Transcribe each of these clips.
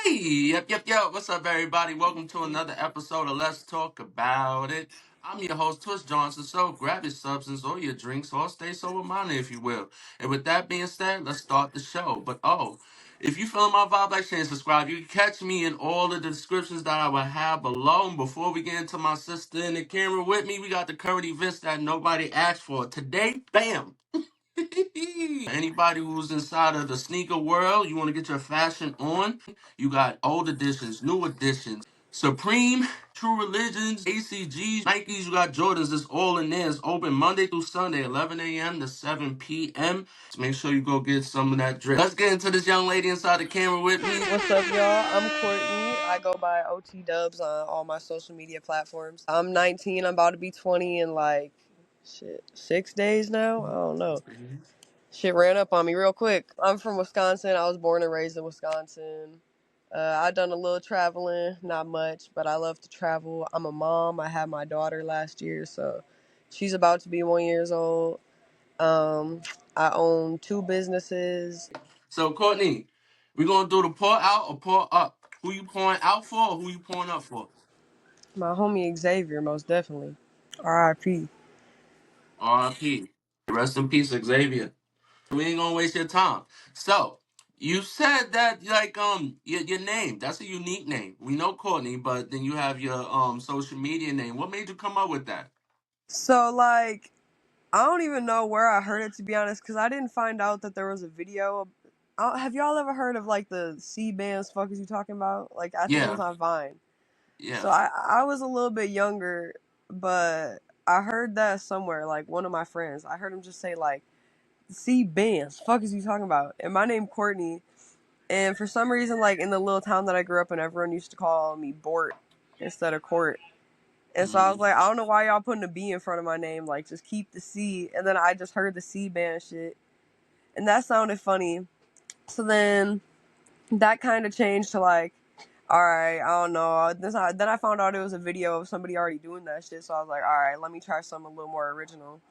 Yep. What's up, everybody? Welcome to another episode of Let's Talk About It. I'm your host, Twist Johnson. So grab your substance or your drinks or stay sober minded, if you will. And with that being said, let's start the show. But if you feeling my vibe, like, share, and subscribe. You can catch me in all of the descriptions that I will have below. And before we get into my sister in the camera with me, we got the current events that nobody asked for. Today, bam! Anybody who's inside of the sneaker world, you want to get your fashion on, you got old editions, new editions, Supreme, True Religions, ACGs, Nikes, you got Jordans. It's all in there. It's open Monday through Sunday, 11 a.m. to 7 p.m. So make sure you go get some of that drip. Let's get into this young lady inside the camera with me. What's up, y'all? I'm Courtney. I go by OT Dubs on all my social media platforms. I'm 19. I'm about to be 20 in 6 days now. I don't know. Shit ran up on me real quick. I'm from Wisconsin. I was born and raised in Wisconsin. I done a little traveling, not much, but I love to travel. I'm a mom. I had my daughter last year, so she's about to be 1 year old. Um, I own 2 businesses. So, Courtney, we going to do the pour out or pour up? Who you pouring out for or who you pouring up for? My homie Xavier, most definitely. R.I.P. R.I.P. Rest in peace, Xavier. We ain't gonna waste your time. So you said that your name, that's a unique name. We know Courtney, but then you have your social media name. What made you come up with that? So, I don't even know where I heard it, to be honest, because I didn't find out that there was a video. Have y'all ever heard of, the C bands, fuck is you talking about? I think it was Yeah, on Vine. yeah. So, I was a little bit younger, but I heard that somewhere, one of my friends. I heard him just say, C bands, fuck is you talking about? And my name, Courtney. And for some reason, in the little town that I grew up in, everyone used to call me Bort instead of Court. And so I was Mm, like, I don't know why y'all putting a B in front of my name. Just keep the C. And then I just heard the C band shit. And that sounded funny. So then that kind of changed to all right, I don't know. Then I found out it was a video of somebody already doing that shit. So I was like, all right, let me try something a little more original.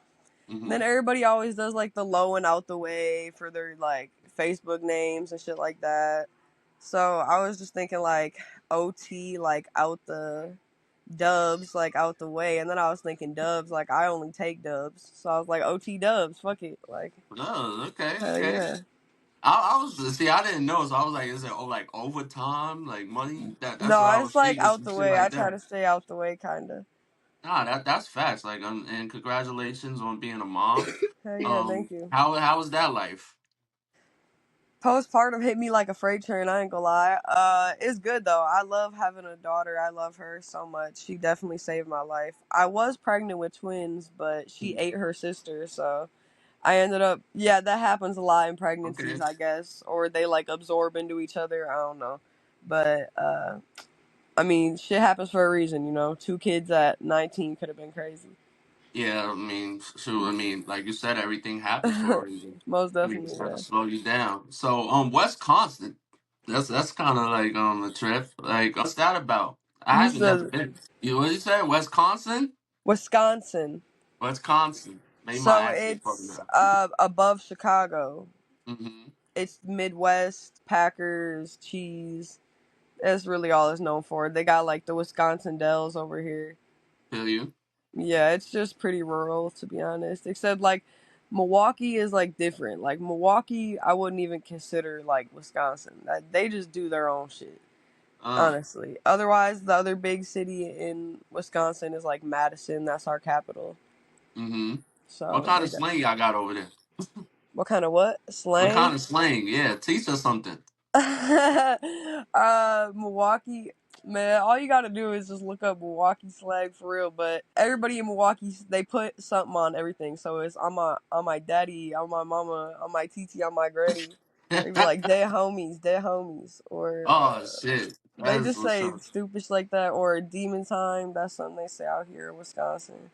And mm-hmm. then everybody always does the low and out the way for their Facebook names and shit like that. So I was just thinking OT, out the dubs, out the way. And then I was thinking dubs, I only take dubs. So I was like, OT dubs, fuck it. Oh, okay, Hell okay. yeah. I was see, I didn't know, so I was like, is it like overtime, like money? That's what No, I it's was thinking, out some the shit way. I like try that. to stay out the way, kind of. Nah, that's facts. And congratulations on being a mom. Hell yeah, thank you. How was that life? Postpartum hit me like a freight train, I ain't gonna lie. It's good though. I love having a daughter. I love her so much. She definitely saved my life. I was pregnant with twins, but she ate her sister, so I ended up, yeah, that happens a lot in Okay. pregnancies, I guess, or they absorb into each other. I don't know, but I mean, shit happens for a reason, 2 kids at 19 could have been crazy. Yeah, I mean, shoot, I mean, like you said, everything happens for a reason. Most I mean, definitely, it's not to yeah. slow you down. So, Wisconsin, that's kind of like a trip. Like, what's that about? I You haven't never said been. You what you said? Wisconsin, Wisconsin, Wisconsin. Maybe my so accent fucking it's up. above Chicago. Mm-hmm. It's Midwest, Packers, cheese. That's really all it's known for. They got the Wisconsin Dells over here. Feel you? Yeah, it's just pretty rural, to be honest. Except Milwaukee is different. Milwaukee, I wouldn't even consider Wisconsin. They just do their own shit, Uh. honestly. Otherwise, the other big city in Wisconsin is Madison. That's our capital. Mm-hmm. What So kind they of got slang y'all got over there? what kind of what What kind slang? of slang? Yeah, teach us something. Milwaukee, man, all you gotta do is just look up Milwaukee slang for real. But everybody in Milwaukee, they put something on everything. So it's on my daddy, on my mama, on my TT, on my granny. They be like, dead homies, or Oh shit, they that's just what's say up. stupid shit like that, or demon time. That's something they say out here in Wisconsin.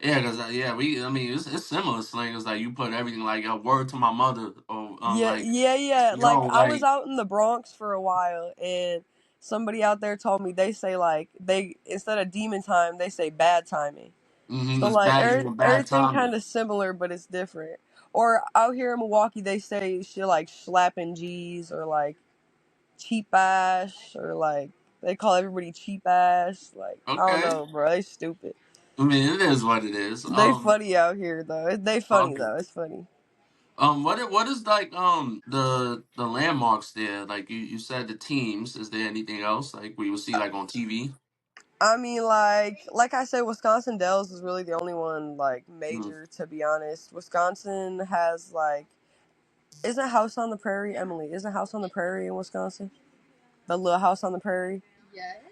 Yeah, cause I mean, it's similar slang. It's like you put everything like a word to my mother, or Yeah, yeah, yeah. I was like, out in the Bronx for a while, and somebody out there told me they say they instead of demon time, they say bad timing. So it's bad. You a bad everything timing. kind of similar, but it's different. Or out here in Milwaukee, they say shit like slapping G's or cheap ass, or like they call everybody cheap ass. Like I don't Okay. know, bro. They stupid. I mean, it is what it is. They funny out here though. They funny Okay. though. It's funny. What is like the landmarks there? Like you said the teams. Is there anything else like we will see like on TV? I mean, like I said, Wisconsin Dells is really the only one like Mm, major. To be honest, Wisconsin has like isn't House on the Prairie, Emily? Isn't House on the Prairie in Wisconsin? The little house on the prairie.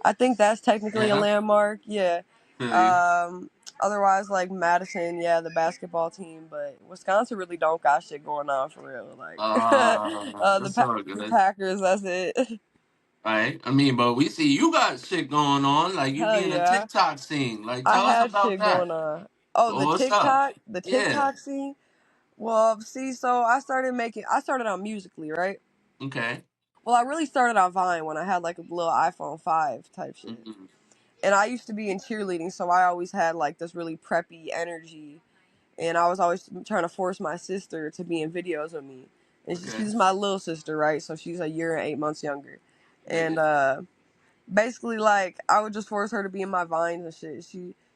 I think that's technically a yeah. landmark. Yeah. Feel you. Um. Otherwise, like Madison, yeah, the basketball team, but Wisconsin really don't got shit going on for real. Like, That's all the good. Packers, that's it. Right. I mean, but we see you got shit going on. Like you Hell be in a yeah, TikTok scene. Like I tell us had about shit going that. on. Oh, What's up? The Yeah. TikTok scene. Well, see, so I started on Musically, right? Okay. Well, I really started on Vine when I had like a little iPhone 5 type shit. Hmm. And I used to be in cheerleading, so I always had like this really preppy energy, and I was always trying to force my sister to be in videos with me. And Okay. she's my little sister, right? So she's a year and 8 months younger, Dig and it. basically like I would just force her to be in my vines and shit.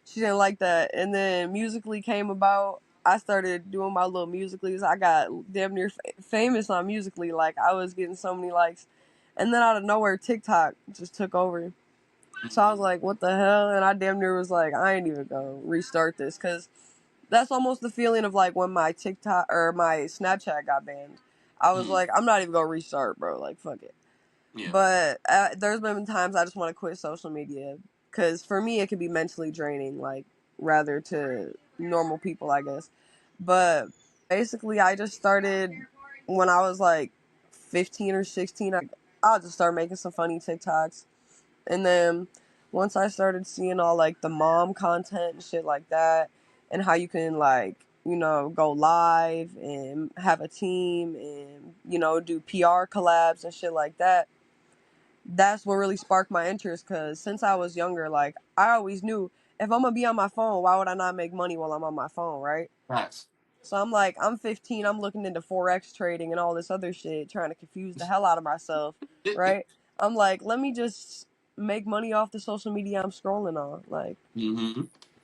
She didn't like that, and then Musically came about. I started doing my little Musicallys. I got damn near famous on Musically. Like I was getting so many likes, and then out of nowhere, TikTok just took over. So I was Hmm. like, what the hell? And I damn near was like, I ain't even gonna restart this because that's almost the feeling of like when my TikTok or my Snapchat got banned. I was Hmm. like, I'm not even gonna restart, bro. Like, fuck it. Yeah. But there's been times I just want to quit social media because for me it can be mentally draining, like rather to normal people, I guess. But basically, I just started when I was like 15 or 16. I'll just start making some funny TikToks, and then once I started seeing all like the mom content and shit like that, and how you can like, go live and have a team and, do PR collabs and shit like that, that's what really sparked my interest. Because since I was younger, like, I always knew if I'm gonna be on my phone, why would I not make money while I'm on my phone, right? Facts. So I'm like, I'm 15, I'm looking into Forex trading and all this other shit, trying to confuse the hell out of myself, right? I'm like, let me just make money off the social media I'm scrolling on. Like, Hmm.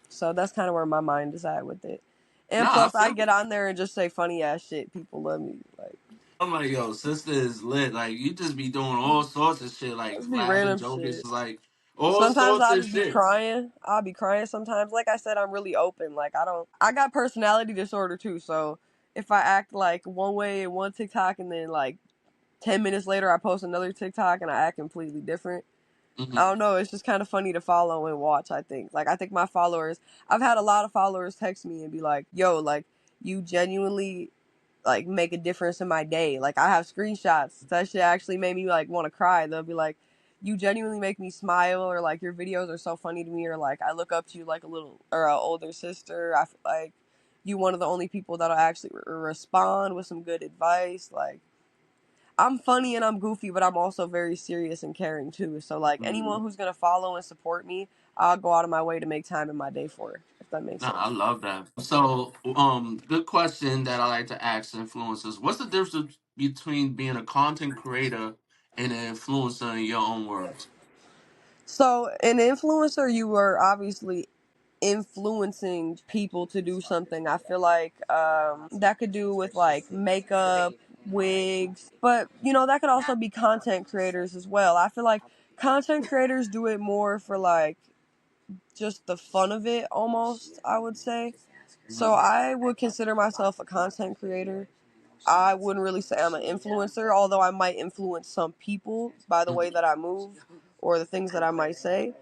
so that's kind of where my mind is at with it. And Nah, I plus, I feel get on there and just say funny ass shit. People love me. Like, I'm like, yo, sister is lit. Like, you just be doing all sorts of shit, like just be laughing, random joking, shit. just like all Sometimes sorts I'll of just be shit. crying. I'll be crying sometimes. Like I said, I'm really open. Like, I got personality disorder too. So if I act like one way in one TikTok and then like 10 minutes later I post another TikTok and I act completely different. I Hmm. don't know. It's just kind of funny to follow and watch, I think. Like, I think my followers, I've had a lot of followers text me and be like, yo, like, you genuinely, like, make a difference in my day. Like, I have screenshots. That shit actually made me, like, want to cry. They'll be like, you genuinely make me smile, or, like, your videos are so funny to me, or, like, I look up to you like a little, or an older sister. I feel like you one of the only people that'll actually respond with some good advice. Like, I'm funny and I'm goofy, but I'm also very serious and caring too. So like Hmm. anyone who's gonna follow and support me, I'll go out of my way to make time in my day for. If that makes Nah, I sense. love that. So, good question that I like to ask influencers. What's the difference between being a content creator and an influencer in your own words? So an influencer, you were obviously influencing people to do something. I feel like that could do with like makeup, wigs, but that could also be content creators as well. I feel like content creators do it more for like just the fun of it almost, I would say. So Hmm. I would consider myself a content creator. I wouldn't really say I'm an influencer, although I might influence some people by the way Hmm. that I move or the things that I might say.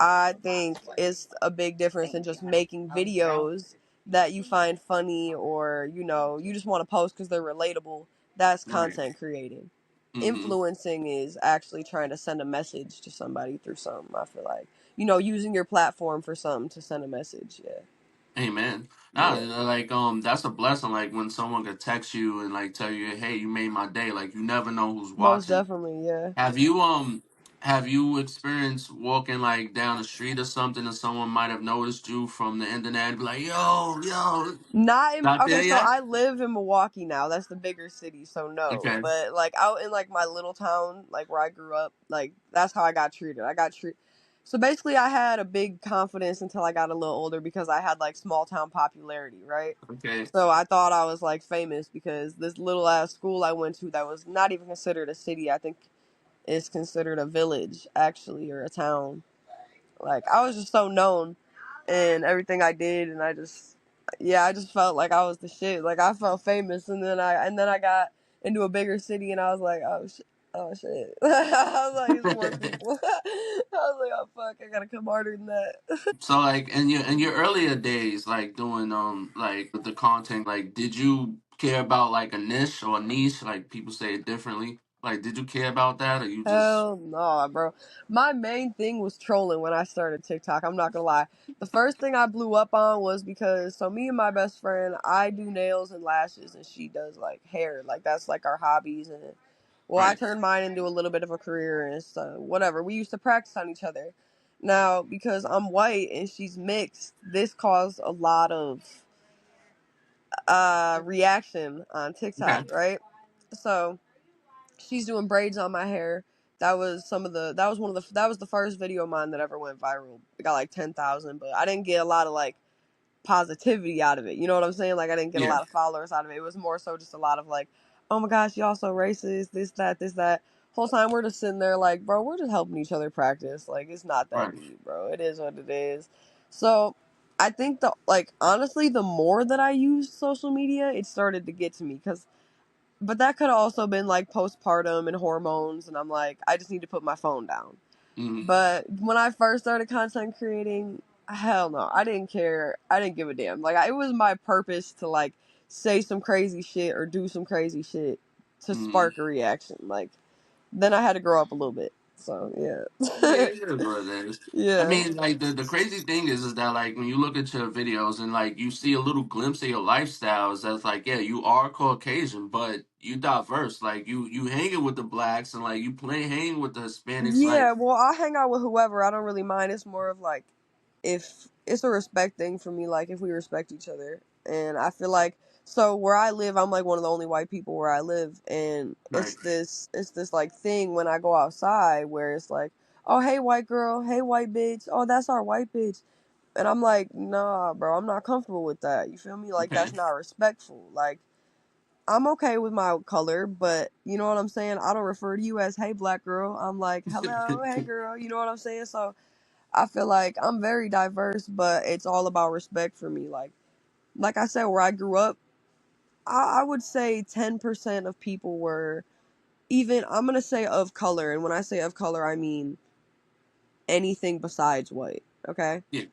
I think it's a big difference in just making videos that you find funny, or you just want to post because they're relatable. That's Right. content creating. Hmm. Influencing is actually trying to send a message to somebody through something. I feel like using your platform for something to send a message. Yeah, Amen. Nah, yeah, like that's a blessing. Like when someone could text you and like tell you, "Hey, you made my day." Like you never know who's most watching. definitely. Yeah. Have you have you experienced walking like down the street or something, and someone might have noticed you from the internet and be like, "Yo, yo," Not in not okay, there so yet? I live in Milwaukee now. That's the bigger city, so no. Okay, But like out in like my little town, like where I grew up, like that's how I got treated. I got treated. So basically, I had a big confidence until I got a little older because I had like small town popularity, right? okay, So I thought I was like famous because this little ass school I went to that was not even considered a city. I think it's considered a village actually or a town. Like I was just so known and everything I did, and I just felt like I was the shit. Like I felt famous, and then I got into a bigger city, and I was like, oh shit. I was like, it's more people. I was like, oh fuck, I gotta come harder than that. So like in your earlier days, like doing like with the content, like did you care about like a niche, like people say it differently? Like did you care about that, or you just Hell no, bro. My main thing was trolling when I started TikTok. I'm not gonna lie. The first thing I blew up on was because so me and my best friend, I do nails and lashes, and she does like hair. Like that's like our hobbies, and well, I right? turned mine into a little bit of a career and stuff. Whatever. We used to practice on each other. Now, because I'm white and she's mixed, this caused a lot of reaction on Okay, TikTok, right? So she's doing braids on my hair. That was the first video of mine that ever went viral. It got like 10,000, but I didn't get a lot of like positivity out of it. You know what I'm saying? Like I didn't get a yeah, lot of followers out of it. It was more so just a lot of like, oh my gosh, y'all so racist, this that. Whole time we're just sitting there like, bro, we're just helping each other practice. Like it's not that right. deep, bro. It is what it is. So I think the like honestly, the more that I used social media, it started to get to me because but that could have also been like postpartum and hormones, and I'm like, I just need to put my phone down. Mm-hmm. But when I first started content creating, hell no, I didn't care. I didn't give a damn. Like, it was my purpose to like say some crazy shit or do some crazy shit to Mm-hmm. spark a reaction. Like, then I had to grow up a little bit. So Yeah, yeah, it is what it is. I yeah. mean, like the crazy thing is that like when you look at your videos and like you see a little glimpse of your lifestyles, that's like, yeah, you are Caucasian, but you diverse. Like you hanging with the blacks and like you play hanging with the Hispanics. Like, Yeah, well, I hang out with whoever. I don't really mind. It's more of like if it's a respect thing for me, like if we respect each other. And I feel like so where I live, I'm like one of the only white people where I live, and right. it's this like thing when I go outside where it's like, oh hey white girl, hey white bitch, oh that's our white bitch, and I'm like, nah, bro, I'm not comfortable with that. You feel me? Like Okay. that's not respectful. Like I'm okay with my color, but you know what I'm saying? I don't refer to you as hey black girl. I'm like, hello, hey girl. You know what I'm saying? So I feel like I'm very diverse, but it's all about respect for me. Like I said, where I grew up, I would say 10% of people were even I'm gonna say of color, and when I say of color, I mean anything besides white. Okay? Yeah.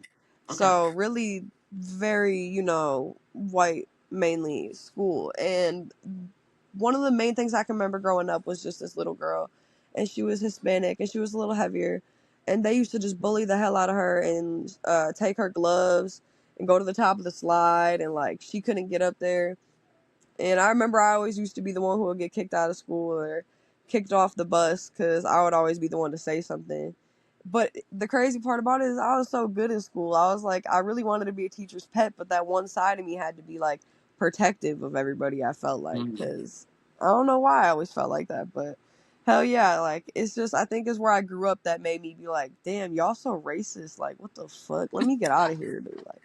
Okay. So really very, white mainly school. And one of the main things I can remember growing up was just this little girl, and she was Hispanic and she was a little heavier, and they used to just bully the hell out of her and take her gloves and go to the top of the slide, and like she couldn't get up there. And I remember I always used to be the one who would get kicked out of school or kicked off the bus because I would always be the one to say something. But the crazy part about it is I was so good in school. I was like, I really wanted to be a teacher's pet, but that one side of me had to be like protective of everybody. I felt like Mm-hmm. because I don't know why I always felt like that, but hell yeah, like it's just I think it's where I grew up that made me be like, damn, y'all so racist. Like, what the fuck? Let me get out of here, dude. Like,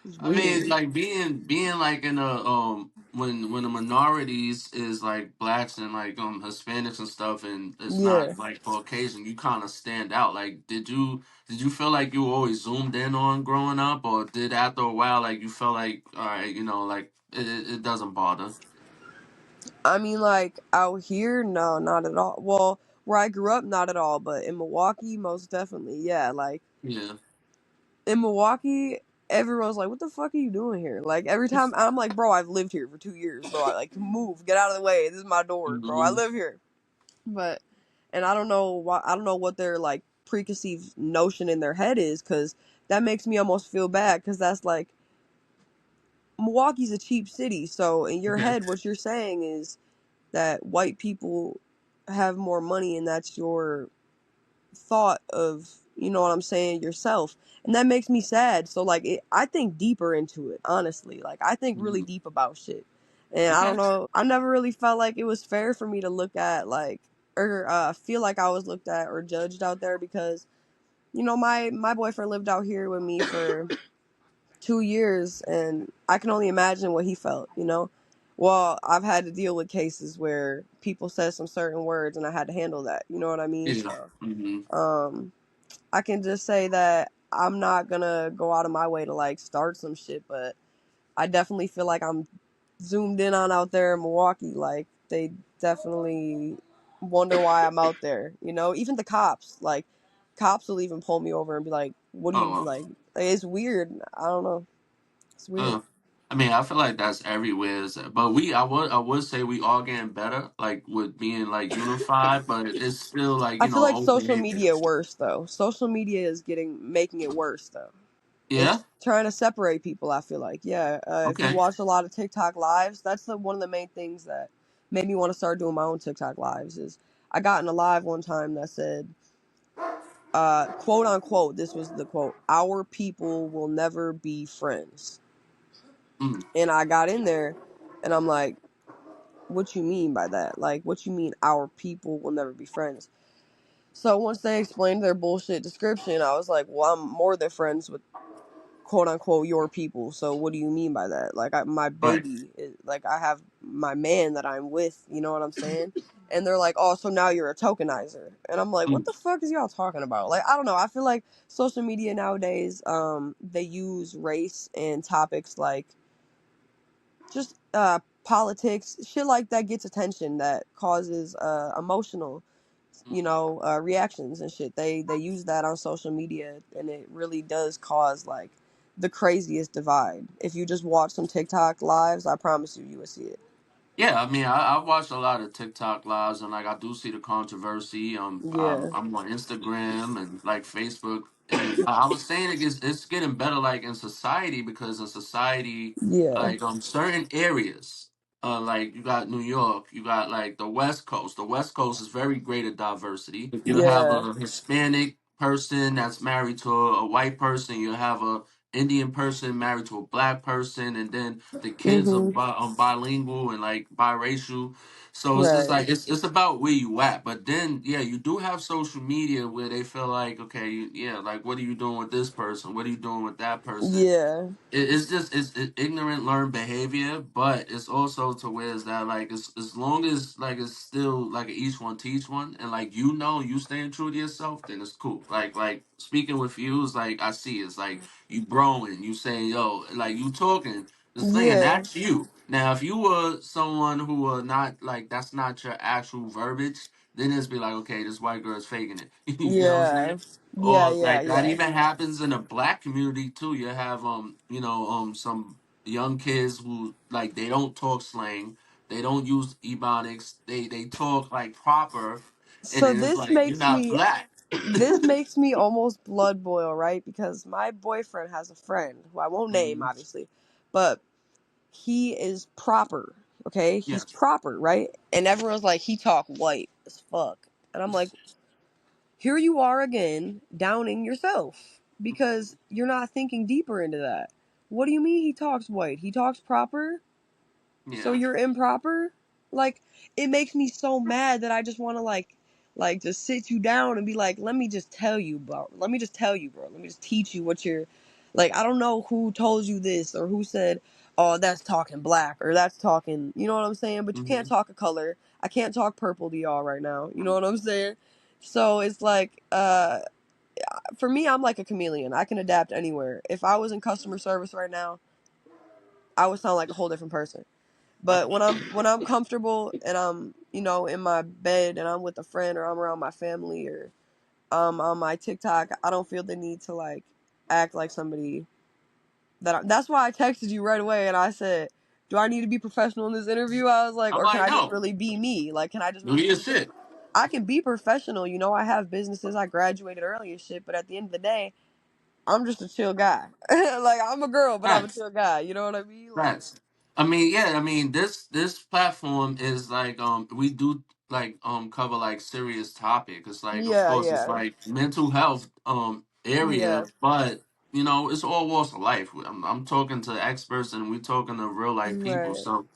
it's I mean, weird. like being like in a when the minorities is like blacks and like Hispanics and stuff, and it's Yeah. not like Caucasian, you kind of stand out. Like, did you feel like you were always zoomed in on growing up, or did after a while like you felt like all right, like it doesn't bother? I mean, like out here, no, not at all. Well, where I grew up, not at all. But in Milwaukee, most definitely, yeah. Like Yeah. in Milwaukee, everyone's like, "What the fuck are you doing here?" Like every time I'm like, "Bro, I've lived here for 2 years, bro. I like move, get out of the way. This is my door, bro. I Hmm. live here." But and I don't know why. I don't know what their like preconceived notion in their head is, because that makes me almost feel bad, because that's like Milwaukee's a cheap city, so in your Okay. head, what you're saying is that white people have more money and that's your thought of, you know what I'm saying, yourself. And that makes me sad. So like I think deeper into it, honestly. Like I think really Mhm. deep about shit. And I don't Okay. know, I never really felt like it was fair for me to look at like or feel like I was looked at or judged out there because you know my boyfriend lived out here with me for 2 years, and I can only imagine what he felt, you know? Well, I've had to deal with cases where people said some certain words and I had to handle that, you know what I mean? Yeah. So, Hmm. um, I can just say that I'm not gonna go out of my way to like start some shit, but I definitely feel like I'm zoomed in on out there in Milwaukee. Like, they definitely wonder why I'm out there, you know? Even the cops, like, cops will even pull me over and be like, what do Oh, you well. like? It's weird. I don't know. It's weird. I mean, I feel like that's everywhere. But I would say we all getting better, like with being like unified. But it's still like I feel like old social behavior and media shit. worse though. Social media is getting making it worse though. Yeah. It's trying to separate people. I feel like if you Okay. watch a lot of TikTok lives, that's one of the main things that made me want to start doing my own TikTok lives. Is I got in a live one time that said, quote unquote, this was the quote: "Our people will never be friends." Mm. And I got in there, and I'm like, "What you mean by that? Like, what you mean our people will never be friends?" So once they explained their bullshit description, I was like, "Well, I'm more than friends with quote unquote your people. So what do you mean by that? Like, my Right. baby, like I have my man that I'm with. You know what I'm saying?" And they're like, "Oh, so now you're a tokenizer?" And I'm like, "What Mm. the fuck is y'all talking about?" Like, I don't know. I feel like social media nowadays, they use race and topics like just politics, shit like that gets attention that causes emotional reactions and shit. They use that on social media, and it really does cause like the craziest divide. If you just watch some TikTok lives, I promise you would see it. Yeah, I mean, I watched a lot of TikTok lives, and like I do see the controversy. Yeah, I'm on Instagram and like Facebook, and I was saying it's getting better, like in society, because in society, yeah, like certain areas, like you got New York, you got like the West Coast. The West Coast is very great at diversity. You have yeah. a Hispanic person that's married to a white person. You have a Indian person married to a black person, and then the kids are Mhm. bilingual and like biracial. So it's just Right. like it's about where you at. But then yeah, you do have social media where they feel like okay, yeah, like what are you doing with this person? What are you doing with that person? Yeah. It's just it's ignorant learned behavior, but it's also to where is that like as long as like it's still like a each one teach one, and like you staying true to yourself, then it's cool. Like speaking with you is like I see it's like you growing, you saying yo, like you talking this thing, and Yeah. that's you. Now if you were someone who were not like that's not your actual verbiage, then it's be like okay, this white girl is faking it. You know what I'm saying? Yeah. Yeah. Or Yeah. like that Yeah. even happens in the black community too. You have some young kids who like they don't talk slang, they don't use ebonics, they talk like proper, and So then it's like you're not black. this makes me almost blood boil, right? Because my boyfriend has a friend who I won't name, Hmm. obviously, but he is proper. Okay, he's Yes. proper, right? And everyone's like, he talk white as fuck, and I'm like, here you are again, downing yourself because you're not thinking deeper into that. What do you mean he talks white? He talks proper. So Yeah. you're improper? Like, it makes me so mad that I just want to like just sit you down and be like, let me just tell you, bro. Let me just tell you, bro. Let me just teach you what you're like. I don't know who told you this or who said, "Oh, that's talking black" or "That's talking," you know what I'm saying? But you can't Hmm. talk a color. I can't talk purple to y'all right now. You know what I'm saying? So it's like for me, I'm like a chameleon. I can adapt anywhere. If I was in customer service right now, I would sound like a whole different person. Right. But when I'm comfortable and I'm in my bed and I'm with a friend or I'm around my family or on my TikTok, I don't feel the need to like act like somebody that's why I texted you right away and I said, "Do I need to be professional in this interview?" I was like, I'm "Or can like I just no, really be me? Like, can I just do really your be me?" shit. I can be professional. I have businesses. I graduated early and shit. But at the end of the day, I'm just a chill guy. Like, I'm a girl, but I'm a Facts. chill guy. You know what I mean? Like, Facts. I mean, yeah, I mean this platform is like we do like cover like serious topic. It's like, of Yeah, course, it's yeah, like mental health area, yeah. but you know, it's all walks of life. I'm talking to experts and we're talking to real life people. Right. So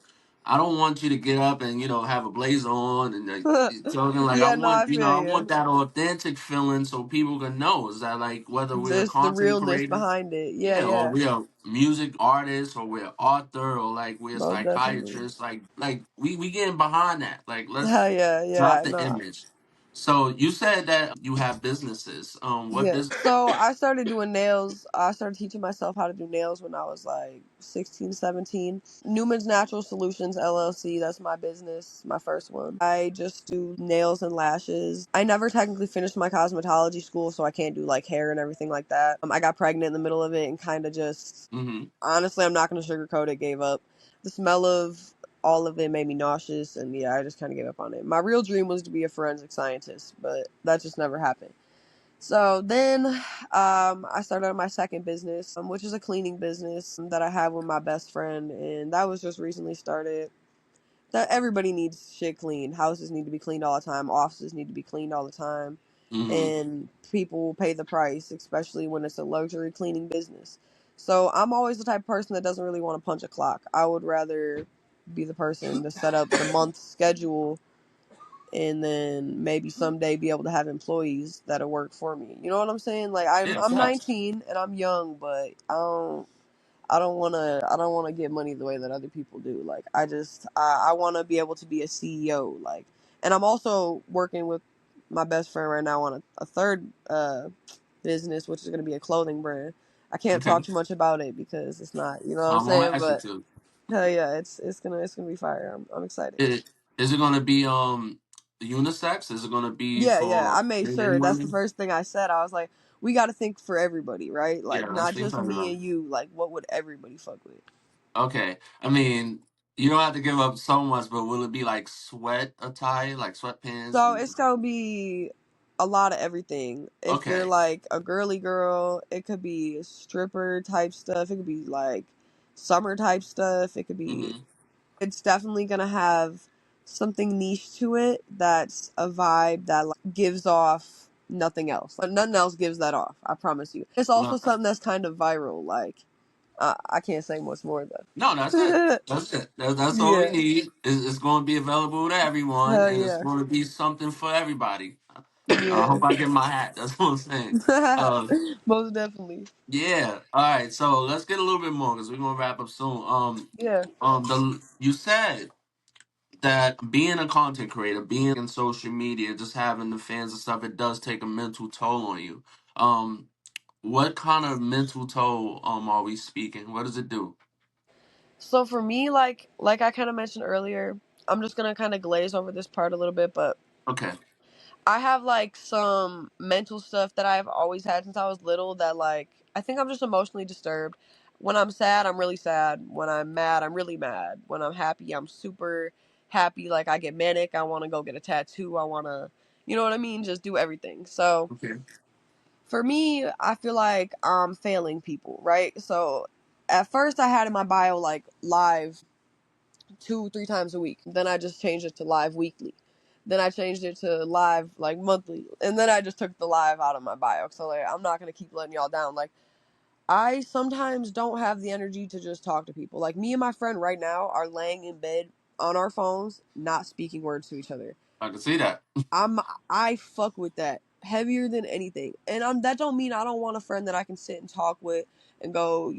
I don't want you to get up and have a blazer on and like talking like I Yeah, no, want I feel I you. want that authentic feeling so people can know is that like whether we're Just the content realness creators, behind it. Yeah, yeah, or yeah. we're music artists or we're author or like we're Most definitely. psychiatrists, like we getting behind that. Like let's Hell yeah, drop yeah, the no. image. So you said that you have businesses. What Yeah. business? So I started doing nails. I started teaching myself how to do nails when I was like 16, 17. Newman's Natural Solutions LLC, that's my business, my first one. I just do nails and lashes. I never technically finished my cosmetology school, so I can't do like hair and everything like that. I got pregnant in the middle of it and kind of just, Mm-hmm. honestly, I'm not going to sugarcoat it, gave up. The smell of all of it made me nauseous, and yeah, I just kind of gave up on it. My real dream was to be a forensic scientist, but that just never happened. So then I started my second business, which is a cleaning business that I have with my best friend. And that was just recently started. That everybody needs shit cleaned. Houses need to be cleaned all the time. Offices need to be cleaned all the time. Mm-hmm. And people will pay the price, especially when it's a luxury cleaning business. So I'm always the type of person that doesn't really want to punch a clock. I would rather be the person to set up the month schedule and then maybe someday be able to have employees that'll work for me. You know what I'm saying? Like I'm Yeah, I'm facts. 19 and I'm young, but I don't wanna get money the way that other people do. Like I want to be able to be a CEO. Like, and I'm also working with my best friend right now on a third business, which is going to be a clothing brand. I can't Okay. talk too much about it because it's not, you know what I'm I'm gonna saying? ask you But to. hell yeah, it's gonna be fire. I'm excited. It, is it gonna be unisex? Is it gonna be Yeah, yeah. for I made men and sure. That's the women? first thing I said. I was like, we got to think for everybody, right? Like, Yeah, let's not think just me everybody. and you. Like, what would everybody fuck with? Okay. I mean, you don't have to give up so much, but will it be like sweat attire, like sweatpants So and it's gonna be a lot of everything. If you're okay. like a girly girl, it could be stripper type stuff. It could be like summer type stuff. It could be. Mm-hmm. It's definitely gonna have something niche to it. That's a vibe that like gives off nothing else. Like nothing else gives that off. I promise you. It's also Well, something that's kind of viral. Like I can't say much more no, that's it. though. That's it. That's all we Yeah. need. It's going to be available to everyone, Hell and it's yeah. going to be something for everybody. I Yeah. hope I get my hat. That's what I'm saying. Uh, Most definitely. yeah. All right. So let's get a little bit more because we're gonna wrap up soon. Yeah. The you said that being a content creator, being in social media, just having the fans and stuff, it does take a mental toll on you. Um, what kind of mental toll are we speaking? What does it do? So for me, like I kind of mentioned earlier, I'm just gonna kind of glaze over this part a little bit, but Okay. I have like some mental stuff that I've always had since I was little that like I think I'm just emotionally disturbed. When I'm sad, I'm really sad. When I'm mad, I'm really mad. When I'm happy, I'm super happy. Like I get manic. I want to go get a tattoo. I want to, you know what I mean? Just do everything. So Okay. for me, I feel like I'm failing people, right? So at first I had in my bio like live 2, 3 times a week. Then I just changed it to live weekly. Then I changed it to live like monthly, and then I just took the live out of my bio. So like, I'm not gonna keep letting y'all down. Like I sometimes don't have the energy to just talk to people. Like me and my friend right now are laying in bed on our phones, not speaking words to each other. I can see that. I'm I fuck with that heavier than anything, and that don't mean I don't want a friend that I can sit and talk with and go,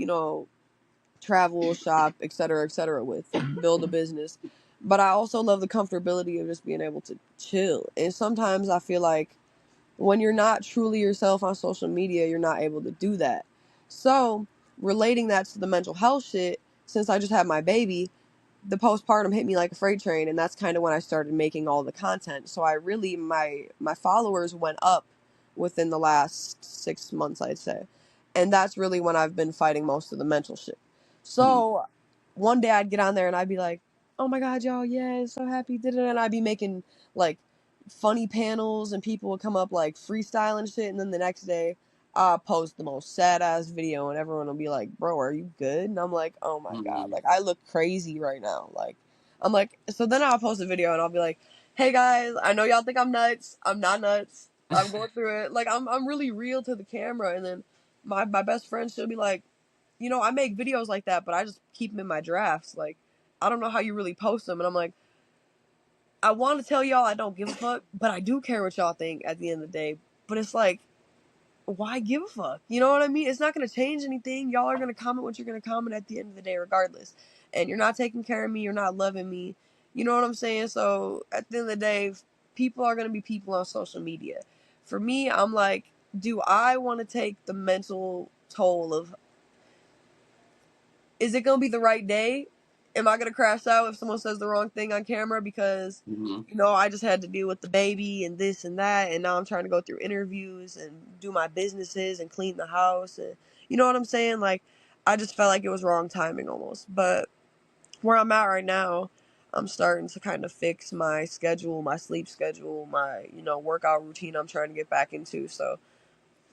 travel, shop, etc., with, build a business. But I also love the comfortability of just being able to chill. And sometimes I feel like when you're not truly yourself on social media, you're not able to do that. So, relating that to the mental health shit, since I just had my baby, the postpartum hit me like a freight train, and that's kind of when I started making all the content. So I really my followers went up within the last 6 months, I'd say, and that's really when I've been fighting most of the mental shit. Mhm. So one day I'd get on there and I'd be like, "Oh my god, y'all, yeah, so happy!" And I'd be making like funny panels, and people would come up like freestyling shit, and then the next day I'll post the most sad ass video and everyone will be like, "Bro, are you good?" And I'm like, "Oh my god, Mhm. like I look crazy right now." Like I'm like, so then I'll post a video and I'll be like, Hey guys, I know y'all think I'm nuts. I'm not nuts. I'm going through it. Like I'm really real to the camera, and then my best friend, she'll be like, I make videos like that, but I just keep them in my drafts. Like, I don't know how you really post them, and I'm like, I want to tell y'all I don't give a fuck, but I do care what y'all think at the end of the day. But it's like, why give a fuck? You know what I mean? It's not going to change anything. Y'all are going to comment what you're going to comment at the end of the day, regardless. And you're not taking care of me. You're not loving me. You know what I'm saying? So at the end of the day, people are going to be people on social media. For me, I'm like, do I want to take the mental toll of, is it going to be the right day? Am I going to crash out if someone says the wrong thing on camera because, Hmm. I just had to deal with the baby and this and that, and now I'm trying to go through interviews and do my businesses and clean the house, and you know what I'm saying? Like, I just felt like it was wrong timing almost. But where I'm at right now, I'm starting to kind of fix my schedule, my sleep schedule, my, workout routine I'm trying to get back into. So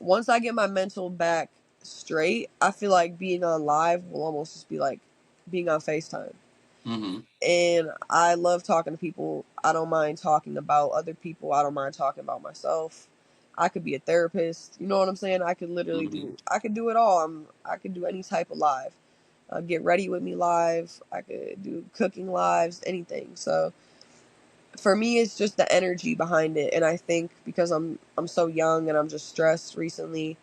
once I get my mental back straight, I feel like being on live will almost just be like being on FaceTime. Hmm. And I love talking to people. I don't mind talking about other people. I don't mind talking about myself. I could be a therapist. You know what I'm saying? I could literally Hmm. do. I could do it all. I could do any type of live. Get ready with me live. I could do cooking lives, anything. So for me, it's just the energy behind it. And I think because I'm so young and I'm just stressed recently,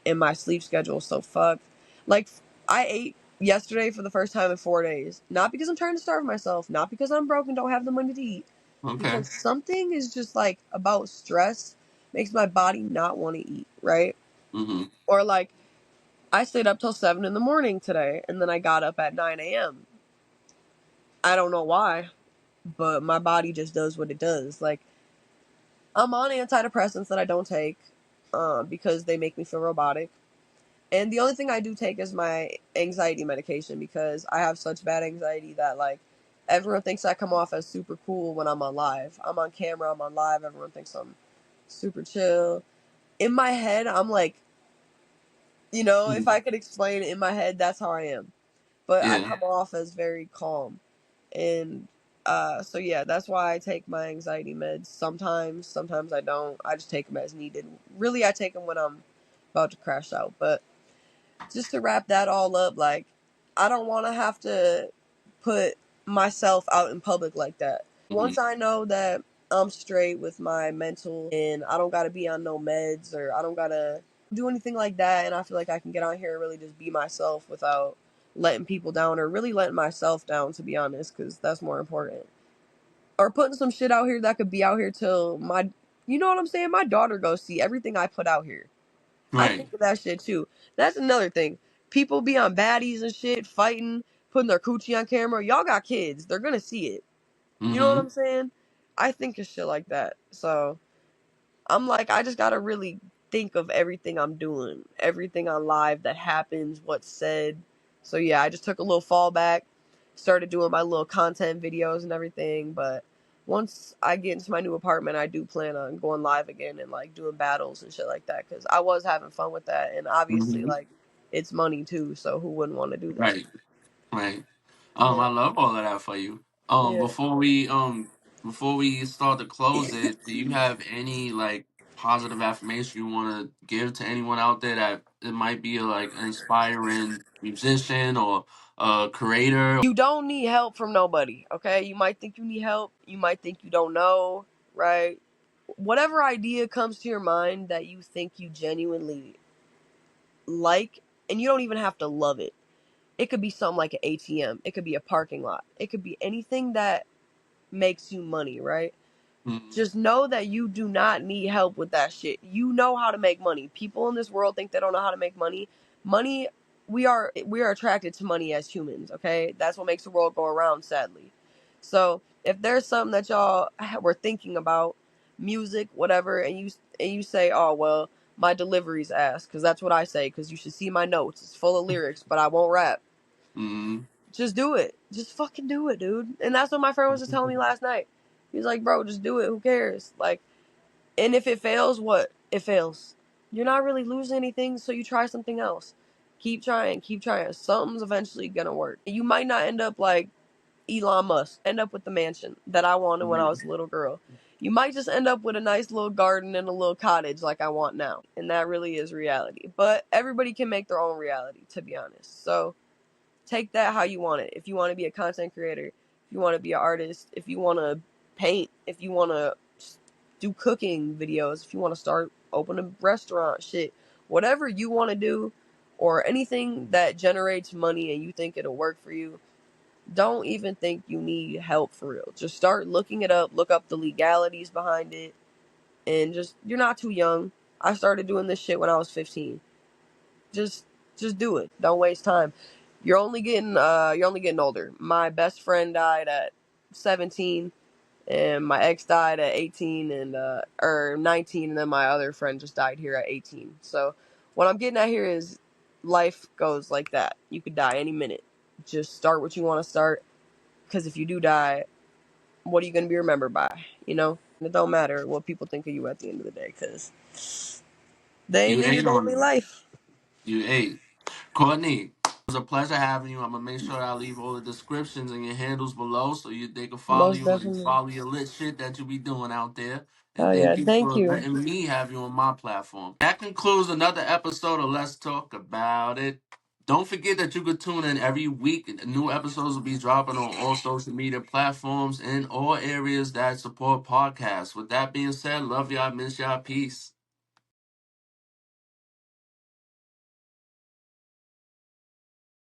and my sleep schedule is so fucked. Like, I ate yesterday for the first time in 4 days. Not because I'm trying to starve myself, not because I'm broke and don't have the money to eat. Okay. Because something is just like about stress makes my body not want to eat, right? Hmm. Or like, I stayed up till 7 in the morning today and then I got up at 9 a.m. I don't know why, but my body just does what it does. Like, I'm on antidepressants that I don't take because they make me feel robotic. And the only thing I do take is my anxiety medication because I have such bad anxiety that, like, everyone thinks I come off as super cool when I'm on live. I'm on camera, I'm on live, everyone thinks I'm super chill. In my head, I'm like, if Hmm. I could explain it in my head, that's how I am. But I Yeah. come off as very calm. And so yeah, that's why I take my anxiety meds sometimes. Sometimes I don't. I just take them as needed. Really, I take them when I'm about to crash out. But just to wrap that all up, like, I don't want to have to put myself out in public like that. Hmm. Once I know that I'm straight with my mental and I don't got to be on no meds or I don't got to do anything like that, and I feel like I can get on here and really just be myself without letting people down or really letting myself down, to be honest, because that's more important. Or putting some shit out here that could be out here till you know what I'm saying? My daughter goes see everything I put out here. I Right. think of that shit too. That's another thing. People be on baddies and shit, fighting, putting their coochie on camera. Y'all got kids. They're gonna see it. You know what Hmm. I'm saying? I think of shit like that. So I'm like, I just gotta really think of everything I'm doing, everything on live that happens, what's said. So yeah, I just took a little fall back, started doing my little content videos and everything. But once I get into my new apartment, I do plan on going live again and like doing battles and shit like that because I was having fun with that, and obviously Hmm. like it's money too, so who wouldn't want to do that? Right. Right. Yeah, I love all of that for you. yeah. Before we start to close it, do you have any like positive affirmation you want to give to anyone out there that it might be like an inspiring musician or a creator? You don't need help from nobody, okay? You might think you need help, you might think you don't know, right? Whatever idea comes to your mind that you think you genuinely like, and you don't even have to love it. It could be something like an ATM, it could be a parking lot, it could be anything that makes you money, right? Mm-hmm. Just know that you do not need help with that shit. You know how to make money. People in this world think they don't know how to make money. Money, we are attracted to money as humans, okay? That's what makes the world go around, sadly. So, if there's something that y'all were thinking about, music, whatever, and you say, "Oh, well, my delivery's ass," cuz that's what I say, cuz you should see my notes. It's full of lyrics, but I won't rap. Mm-hmm. Just do it. Just fucking do it, dude. And that's what my friend was just telling me last night. He's like, bro, just do it. Who cares? Like, and if it fails, what? It fails. You're not really losing anything, so you try something else. Keep trying, keep trying. Something's eventually gonna work. You might not end up like Elon Musk, end up with the mansion that I wanted when I was a little girl. You might just end up with a nice little garden and a little cottage like I want now. And that really is reality. But everybody can make their own reality, to be honest. So take that how you want it. If you want to be a content creator, if you want to be an artist, if you want to paint, if you want to do cooking videos, if you want to start open a restaurant, shit, whatever you want to do, or anything that generates money and you think it'll work for you, don't even think you need help for real. Just start looking it up, look up the legalities behind it, and just, you're not too young. I started doing this shit when I was 15. Just just do it. Don't waste time. You're only getting older. My best friend died at 17, and my ex died at 18 and or 19, and then my other friend just died here at 18. So what I'm getting at here is life goes like that. You could die any minute. Just start what you want to start, because if you do die, what are you going to be remembered by? And it don't matter what people think of you at the end of the day, because they ain't You ate living on only me. life. You ate. Courtney, it was a pleasure having you. I'm gonna make sure I leave all the descriptions and your handles below so they can follow Most you and definitely. follow your lit shit that you be doing out there. And Oh yeah, thank you thank for you. letting me have you on my platform. That concludes another episode of Let's Talk About It. Don't forget that you could tune in every week. New episodes will be dropping on all social media platforms in all areas that support podcasts. With that being said, love y'all, miss y'all, peace.